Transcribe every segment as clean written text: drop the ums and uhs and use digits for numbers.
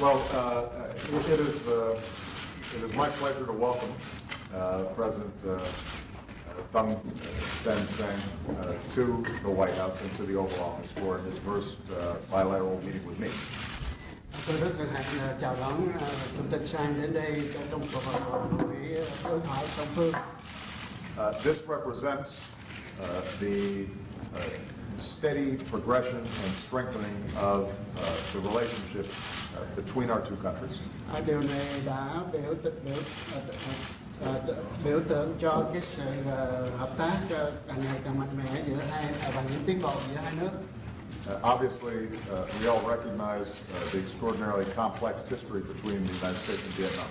Well, it is my pleasure to welcome President Thung Sen Seng to the White House and to the Oval Office for his first bilateral meeting with me. Tôi rất hân hạnh chào đón Chủ tịch Sang đến đây trong cuộc buổi đối thoại song phương. This represents the steady progression and strengthening of the relationship between our two countries. Điều này đã biểu tượng cho cái sự hợp tác càng ngày càng mạnh mẽ giữa hai và những tiến bộ giữa hai nước. Obviously, we all recognize the extraordinarily complex history between the United States and Vietnam.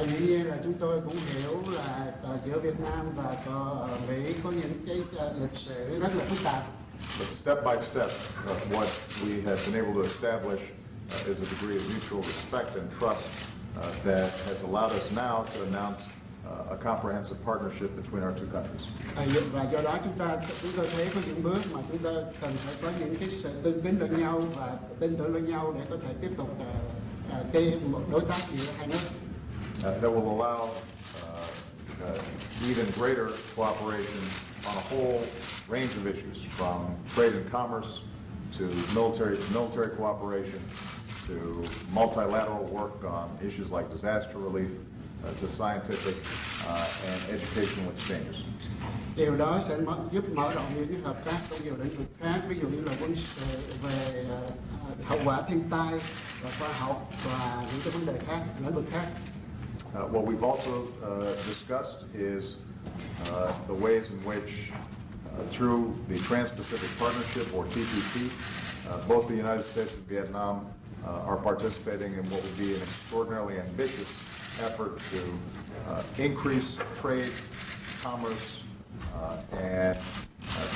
Dĩ nhiên là chúng tôi cũng hiểu là giữa Việt Nam và Mỹ có những cái lịch sử rất là phức tạp. But step by step, what we have been able to establish is a degree of mutual respect and trust that has allowed us now to announce a comprehensive partnership between our two countries. Và do đó chúng tôi thấy có những bước mà chúng ta cần phải có những cái sự tương kính lẫn nhau và tin tưởng lẫn nhau để có thể tiếp tục một đối tác giữa hai nước. That will allow even greater cooperation on a whole range of issues, from trade and commerce to military cooperation to multilateral work on issues like disaster relief to scientific and educational exchanges. Điều đó sẽ giúp mở rộng những cái hợp tác trong nhiều lĩnh vực khác, ví dụ như là quân sự, về hậu quả thiên tai và khoa học và những cái vấn đề khác, lĩnh vực khác. What we've also discussed is the ways in which, through the Trans-Pacific Partnership, or TPP, both the United States and Vietnam are participating in what would be an extraordinarily ambitious effort to increase trade, commerce, and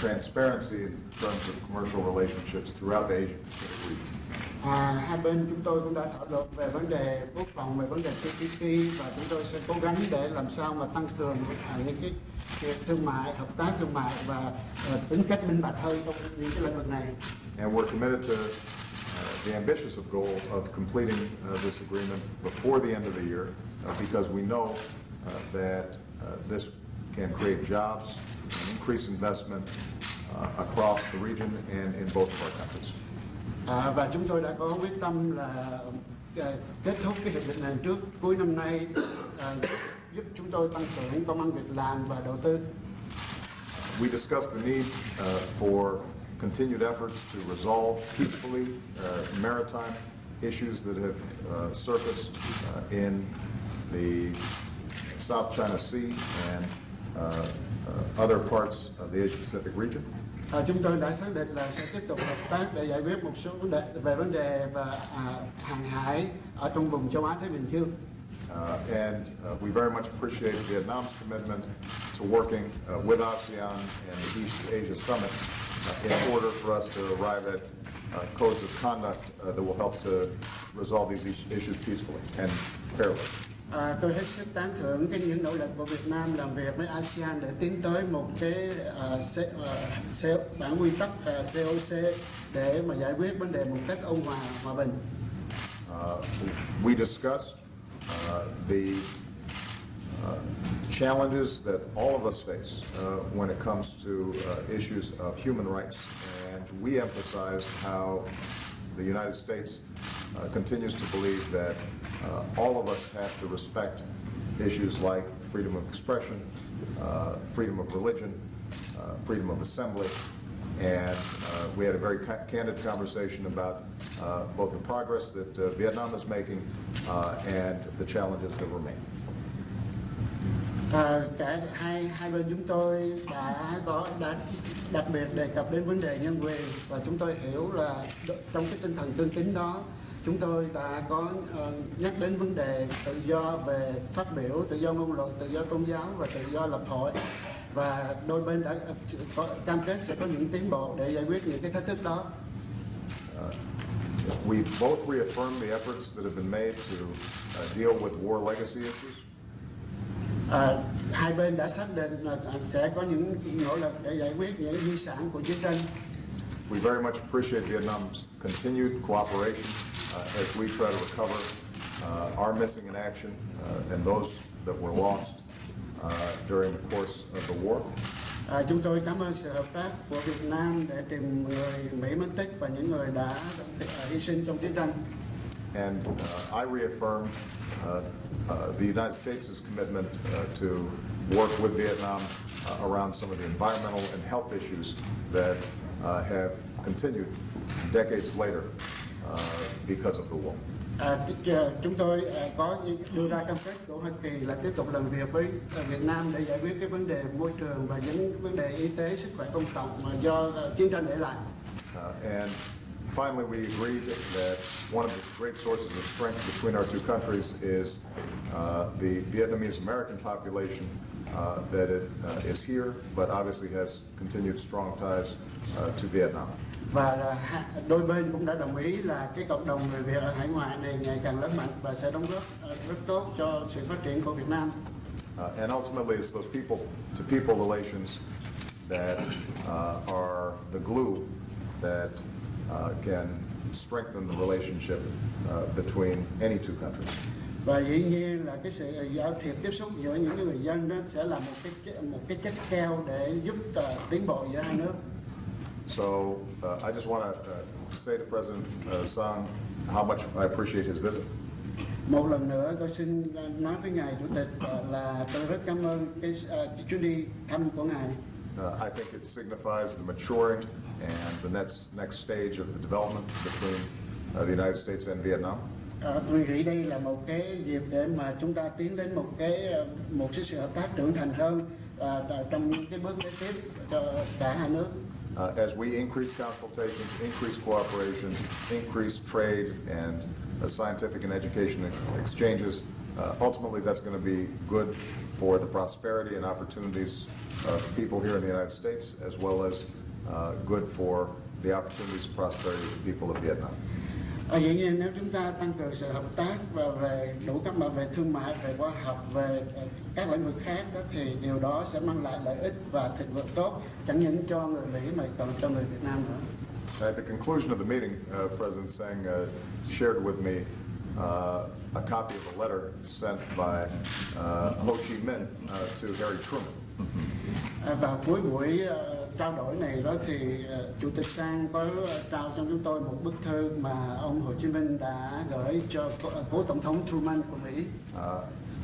transparency in terms of commercial relationships throughout the Asia-Pacific region. Hai bên chúng tôi cũng đã thảo luận về vấn đề quốc phòng, về vấn đề TPP, và chúng tôi sẽ cố gắng để làm sao mà tăng cường những cái việc thương mại, hợp tác thương mại và tính cách minh bạch hơn trong những cái lĩnh vực này. And we're committed to the ambitious goal of completing this agreement before the end of the year, because we know that this can create jobs and increase investment across the region and in both of our countries. Và chúng tôi đã có quyết tâm là kết thúc cái hiệp định này trước cuối năm nay, giúp chúng tôi tăng trưởng công ăn việc làm và đầu tư. We discussed the need for continued efforts to resolve peacefully maritime issues that have surfaced in the South China Sea and other parts of the Asia-Pacific region. Chúng tôi đã xác định là sẽ tiếp tục hợp tác để giải quyết một số vấn đề về hàng hải ở trong vùng châu Á Thái Bình Dương. And we very much appreciate Vietnam's commitment to working with ASEAN and the East Asia Summit in order for us to arrive at codes of conduct that will help to resolve these issues peacefully and fairly. Tôi hết sức tán thưởng những nỗ lực của Việt Nam làm việc với ASEAN để tiến tới một cái bản quy tắc COC để mà giải quyết vấn đề một cách ôn hòa, hòa bình. We discussed the challenges that all of us face when it comes to issues of human rights, and we emphasized how the United States continues to believe that all of us have to respect issues like freedom of expression, freedom of religion, freedom of assembly, and we had a very candid conversation about both the progress that Vietnam is making and the challenges that remain. Cả hai bên chúng tôi đã đặc biệt đề cập đến vấn đề nhân quyền, và chúng tôi hiểu là trong cái tinh thần tương kính đó, chúng tôi đã có nhắc đến vấn đề tự do về phát biểu, tự do ngôn luận, tự do tôn giáo và tự do lập hội, và đôi bên đã cam kết sẽ có những tiến bộ để giải quyết những cái thách thức đó. We both reaffirmed the efforts that have been made to deal with war legacy issues. Hai bên đã xác định là sẽ có những nỗ lực để giải quyết những di sản của chiến tranh. We very much appreciate Vietnam's continued cooperation as we try to recover our missing in action and those that were lost during the course of the war. Chúng tôi cảm ơn sự hợp tác của Việt Nam để tìm người Mỹ mất tích và những người đã hy sinh trong chiến tranh. And I reaffirm the United States' commitment to work with Vietnam around some of the environmental and health issues that have continued decades later because of the war. Chúng tôi có đưa ra cam kết của Hoa Kỳ là tiếp tục làm việc với Việt Nam để giải quyết cái vấn đề môi trường và những vấn đề y tế, sức khỏe công cộng mà do chiến tranh để lại. And finally, we agreed that one of the great sources of strength between our two countries is the Vietnamese American population, that it is here, but obviously has continued strong ties to Vietnam. Và đôi bên cũng đã đồng ý là cái cộng đồng người Việt ở hải ngoại này ngày càng lớn mạnh và sẽ đóng góp rất tốt cho sự phát triển của Việt Nam. And ultimately, it's those people-to-people relations that are the glue that can strengthen the relationship between any two countries. Và dĩ nhiên là cái sự giao thiệp tiếp xúc giữa những người dân đó sẽ là một cái chất keo để giúp tiến bộ giữa hai nước. So I just want to say to President Sang how much I appreciate his visit. Một lần nữa tôi xin nói với ngài Chủ tịch là tôi rất cảm ơn cái chuyến đi thăm của ngài. I think it signifies the maturing and the next stage of the development between the United States and Vietnam. Tôi nghĩ đây là một cái dịp để mà chúng ta tiến đến một cái sự hợp tác trưởng thành hơn trong những cái bước kế tiếp cho cả hai nước. As we increase consultations, increase cooperation, increase trade and scientific and education exchanges, ultimately that's going to be good for the prosperity and opportunities of people here in the United States, as well as good for the opportunities and prosperity of the people of Vietnam. Dĩ nhiên nếu chúng ta tăng cường sự hợp tác và về đủ các mặt về thương mại, về khoa học, về các lĩnh vực khác đó thì điều đó sẽ mang lại lợi ích và thịnh vượng tốt chẳng những cho người Mỹ mà còn cho người Việt Nam nữa. At the conclusion of the meeting, President Sang shared with me a copy of a letter sent by Ho Chi Minh to Harry Truman. Vào cuối buổi trao đổi này đó thì Chủ tịch Sang có trao cho chúng tôi một bức thư mà ông Hồ Chí Minh đã gửi cho cố tổng thống Truman của Mỹ.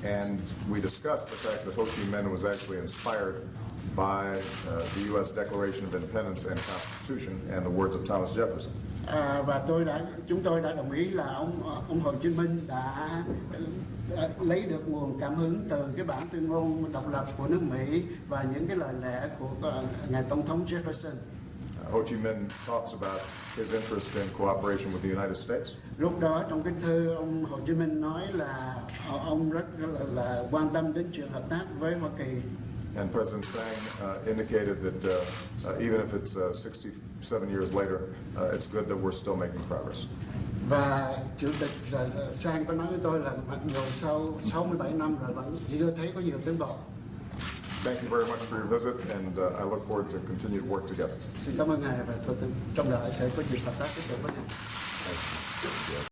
And we discussed the fact that Ho Chi Minh was actually inspired by the U.S. Declaration of Independence and Constitution and the words of Thomas Jefferson. Và chúng tôi đã đồng ý là ông Hồ Chí Minh đã lấy được nguồn cảm hứng từ cái bản tuyên ngôn độc lập của nước Mỹ và những cái lời lẽ của ngài tổng thống Jefferson. Ho Chi Minh talks about his interest in cooperation with the United States. Lúc đó trong cái thư ông Hồ Chí Minh nói là ông rất là quan tâm đến chuyện hợp tác với Hoa Kỳ. And President Sang indicated that even if it's 67 years later, it's good that we're still making progress. Và Chủ tịch Sang có nói với tôi là mặc dù sau 67 năm rồi vẫn chưa thấy có nhiều tiến bộ. Thank you very much for your visit, and I look forward to continued work together. Xin cảm ơn ngài và tôi trong đợi sẽ có dịp hợp tác tiếp tục với ngài. Thank you.